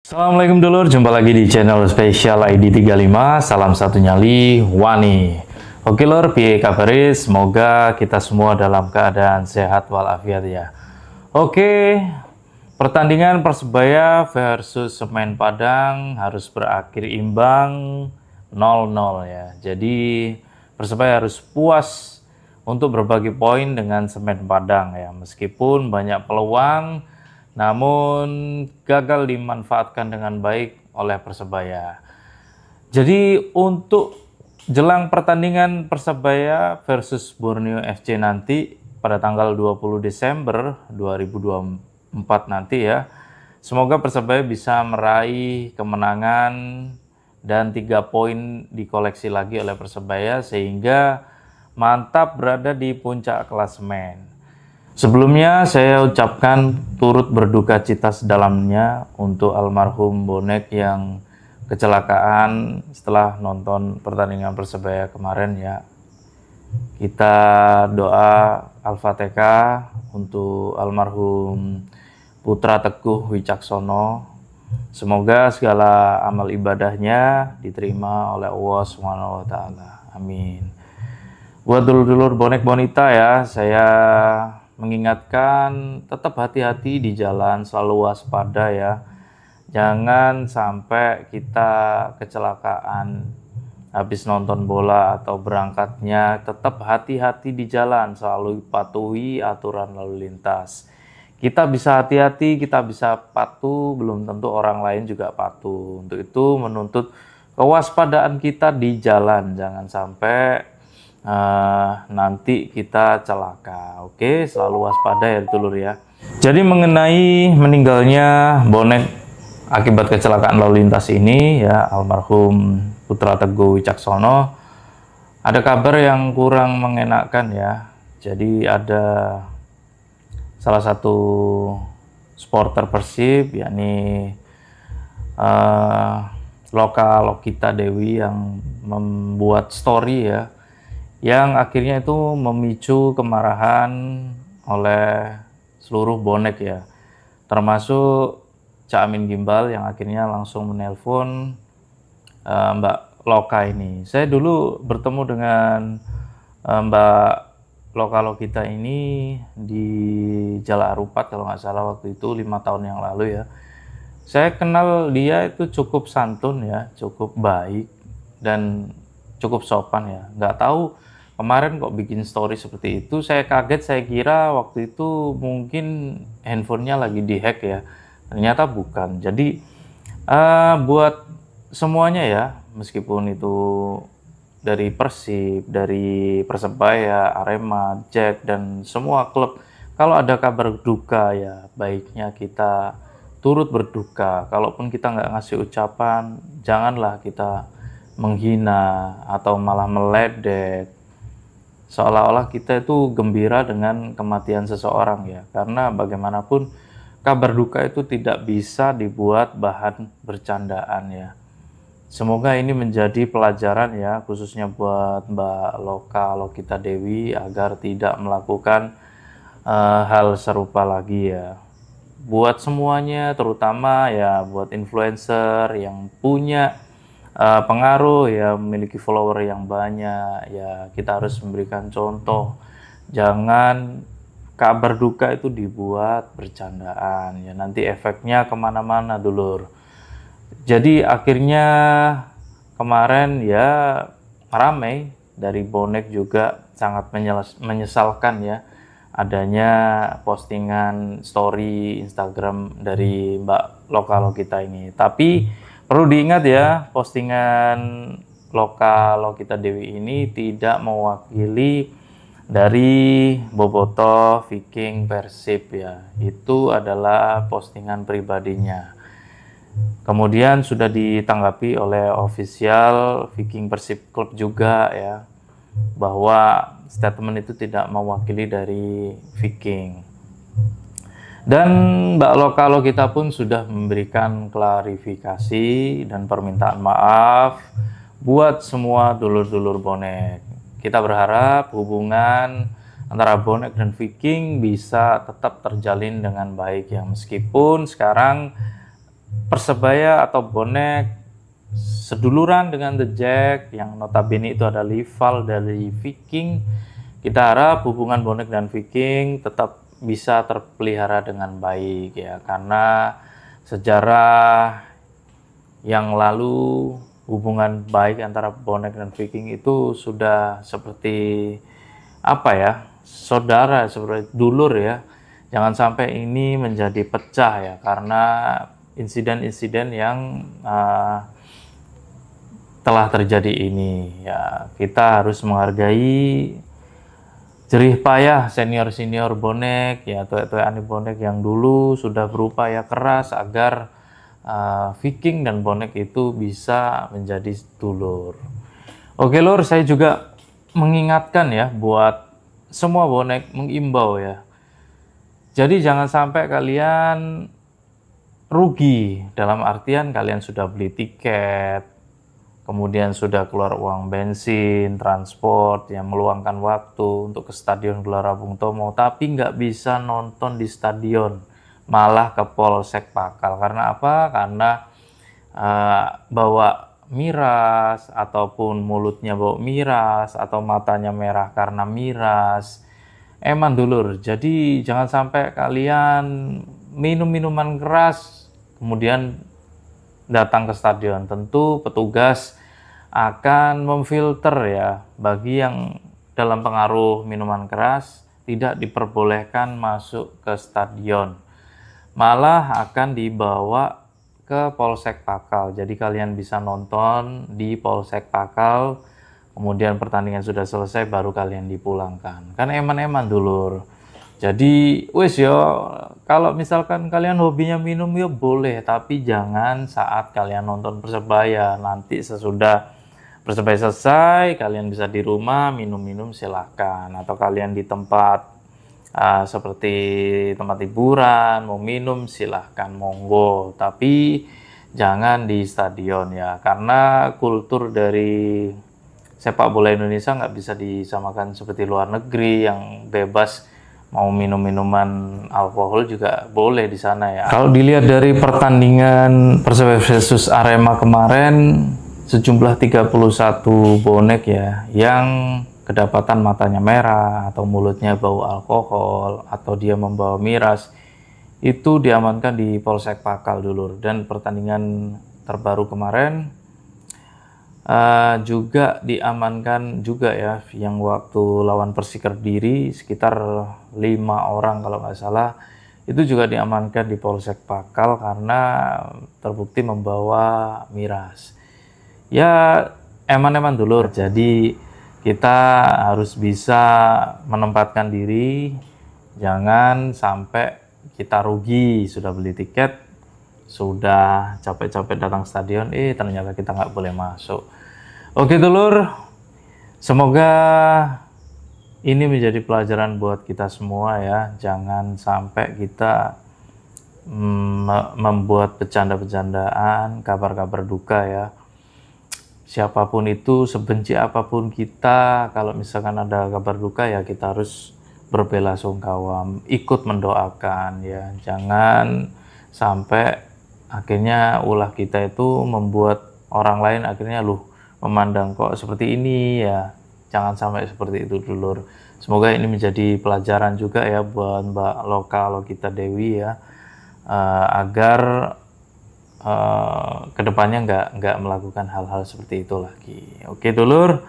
Assalamualaikum dulur, jumpa lagi di channel spesial ID 35, salam satu nyali, Wani. Oke lur, piye kabaris? Semoga kita semua dalam keadaan sehat walafiat ya. Oke, pertandingan Persebaya versus Semen Padang harus berakhir imbang 0-0 ya. Jadi Persebaya harus puas untuk berbagi poin dengan Semen Padang ya. Meskipun banyak peluang, namun gagal dimanfaatkan dengan baik oleh Persebaya. Jadi untuk jelang pertandingan Persebaya versus Borneo FC nanti pada tanggal 20 Desember 2024 nanti ya, semoga Persebaya bisa meraih kemenangan dan 3 poin dikoleksi lagi oleh Persebaya sehingga mantap berada di puncak klasemen. Sebelumnya saya ucapkan turut berduka cita sedalamnya untuk almarhum Bonek yang kecelakaan setelah nonton pertandingan Persebaya kemarin ya. Kita doa Al-Fatihah untuk almarhum Putra Teguh Wicaksono. Semoga segala amal ibadahnya diterima oleh Allah SWT. Amin. Buat dulur-dulur bonek bonita ya, saya mengingatkan tetap hati-hati di jalan, selalu waspada ya. Jangan sampai kita kecelakaan habis nonton bola atau berangkatnya. Tetap hati-hati di jalan, selalu patuhi aturan lalu lintas. Kita bisa hati-hati, kita bisa patuh, belum tentu orang lain juga patuh. Untuk itu menuntut kewaspadaan kita di jalan, jangan sampai nanti kita celaka. Oke, selalu waspada ya dulur ya. Jadi mengenai meninggalnya Bonek akibat kecelakaan lalu lintas ini ya, almarhum Putra Teguh Wicaksono, ada kabar yang kurang mengenakan ya. Jadi ada salah satu supporter Persib yakni Loka Lokita Dewi yang membuat story ya, yang akhirnya itu memicu kemarahan oleh seluruh bonek ya, termasuk Cak Amin Gimbal yang akhirnya langsung menelpon Mbak Loka ini. Saya dulu bertemu dengan Mbak Loka Lokita ini di Jala Arupat kalau nggak salah waktu itu 5 tahun yang lalu ya. Saya kenal dia itu cukup santun ya, cukup baik dan cukup sopan ya. Nggak tahu kemarin kok bikin story seperti itu. Saya kaget, saya kira waktu itu mungkin handphonenya lagi dihack ya. Ternyata bukan. Jadi buat semuanya ya, meskipun itu dari Persib, dari Persebaya, Arema, Jack, dan semua klub, kalau ada kabar duka ya baiknya kita turut berduka. Kalaupun kita nggak ngasih ucapan, janganlah kita menghina atau malah meledek seolah-olah kita itu gembira dengan kematian seseorang ya, karena bagaimanapun kabar duka itu tidak bisa dibuat bahan bercandaan ya. Semoga ini menjadi pelajaran ya, khususnya buat Mbak Loka Lokita Dewi agar tidak melakukan hal serupa lagi ya. Buat semuanya, terutama ya buat influencer yang punya pengaruh ya, memiliki follower yang banyak ya, kita harus memberikan contoh. Jangan kabar duka itu dibuat bercandaan ya, nanti efeknya kemana-mana dulur. Jadi akhirnya kemarin ya ramai dari bonek juga sangat menyesalkan ya adanya postingan story Instagram dari Mbak Loka Lokita ini. Tapi perlu diingat ya, postingan Loka Lokita Dewi ini tidak mewakili dari Bobotoh Viking Persib ya. Itu adalah postingan pribadinya. Kemudian sudah ditanggapi oleh official Viking Persib Club juga ya, bahwa statement itu tidak mewakili dari Viking. Dan Mbak Loka Lokita pun sudah memberikan klarifikasi dan permintaan maaf buat semua dulur-dulur bonek. Kita berharap hubungan antara bonek dan Viking bisa tetap terjalin dengan baik ya, meskipun sekarang Persebaya atau bonek seduluran dengan The Jack yang notabene itu ada rival dari Viking. Kita harap hubungan bonek dan Viking tetap bisa terpelihara dengan baik ya, karena sejarah yang lalu hubungan baik antara bonek dan Viking itu sudah seperti apa ya, saudara, seperti dulur ya. Jangan sampai ini menjadi pecah ya, karena insiden-insiden yang telah terjadi ini ya. Kita harus menghargai jerih payah senior-senior bonek ya, tuek-tuekan bonek yang dulu sudah berupaya keras agar Viking dan bonek itu bisa menjadi dulur. Oke lur, saya juga mengingatkan ya buat semua bonek, mengimbau ya. Jadi jangan sampai kalian rugi, dalam artian kalian sudah beli tiket, kemudian sudah keluar uang bensin, transport, yang meluangkan waktu untuk ke Stadion Gelora Bung Tomo, tapi nggak bisa nonton di stadion, malah ke Polsek Pakal. Karena apa? Karena bawa miras, ataupun mulutnya bau miras, atau matanya merah karena miras. Eman dulur, jadi jangan sampai kalian minum minuman keras, kemudian datang ke stadion. Tentu petugas akan memfilter ya, bagi yang dalam pengaruh minuman keras tidak diperbolehkan masuk ke stadion, malah akan dibawa ke Polsek Pakal. Jadi kalian bisa nonton di Polsek Pakal, kemudian pertandingan sudah selesai baru kalian dipulangkan. Kan eman-eman dulur. Jadi wes yo, kalau misalkan kalian hobinya minum ya boleh, tapi jangan saat kalian nonton Persebaya. Nanti sesudah Persebaya selesai, kalian bisa di rumah minum-minum silahkan, atau kalian di tempat seperti tempat hiburan mau minum silahkan, monggo, tapi jangan di stadion ya, karena kultur dari sepak bola Indonesia nggak bisa disamakan seperti luar negeri yang bebas, mau minum minuman alkohol juga boleh di sana ya. Kalau dilihat dari pertandingan Persebaya versus Arema kemarin, sejumlah 31 bonek ya yang kedapatan matanya merah atau mulutnya bau alkohol atau dia membawa miras, itu diamankan di Polsek Pakal dulur. Dan pertandingan terbaru kemarin juga diamankan juga ya, yang waktu lawan Persikar Kediri sekitar 5 orang kalau nggak salah, itu juga diamankan di Polsek Pakal karena terbukti membawa miras. Ya eman-eman dulur, jadi kita harus bisa menempatkan diri, jangan sampai kita rugi, sudah beli tiket, sudah capek-capek datang stadion, ternyata kita nggak boleh masuk. Oke dulur, semoga ini menjadi pelajaran buat kita semua ya. Jangan sampai kita membuat bercanda-bercandaan, kabar-kabar duka ya. Siapapun itu, sebenci apapun kita, kalau misalkan ada kabar duka ya kita harus berbelasungkawa, ikut mendoakan ya. Jangan sampai akhirnya ulah kita itu membuat orang lain akhirnya memandang kok seperti ini ya. Jangan sampai seperti itu dulur. Semoga ini menjadi pelajaran juga ya buat Mbak Loka Lokita Dewi ya, agar kedepannya nggak melakukan hal-hal seperti itu lagi. Oke dulur,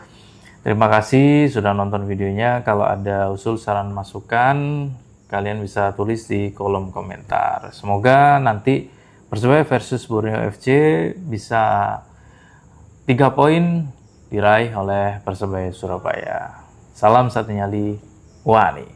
terima kasih sudah nonton videonya. Kalau ada usul, saran, masukan, kalian bisa tulis di kolom komentar. Semoga nanti Persebaya versus Borneo FC bisa 3 poin diraih oleh Persebaya Surabaya. Salam satu nyali, Wani.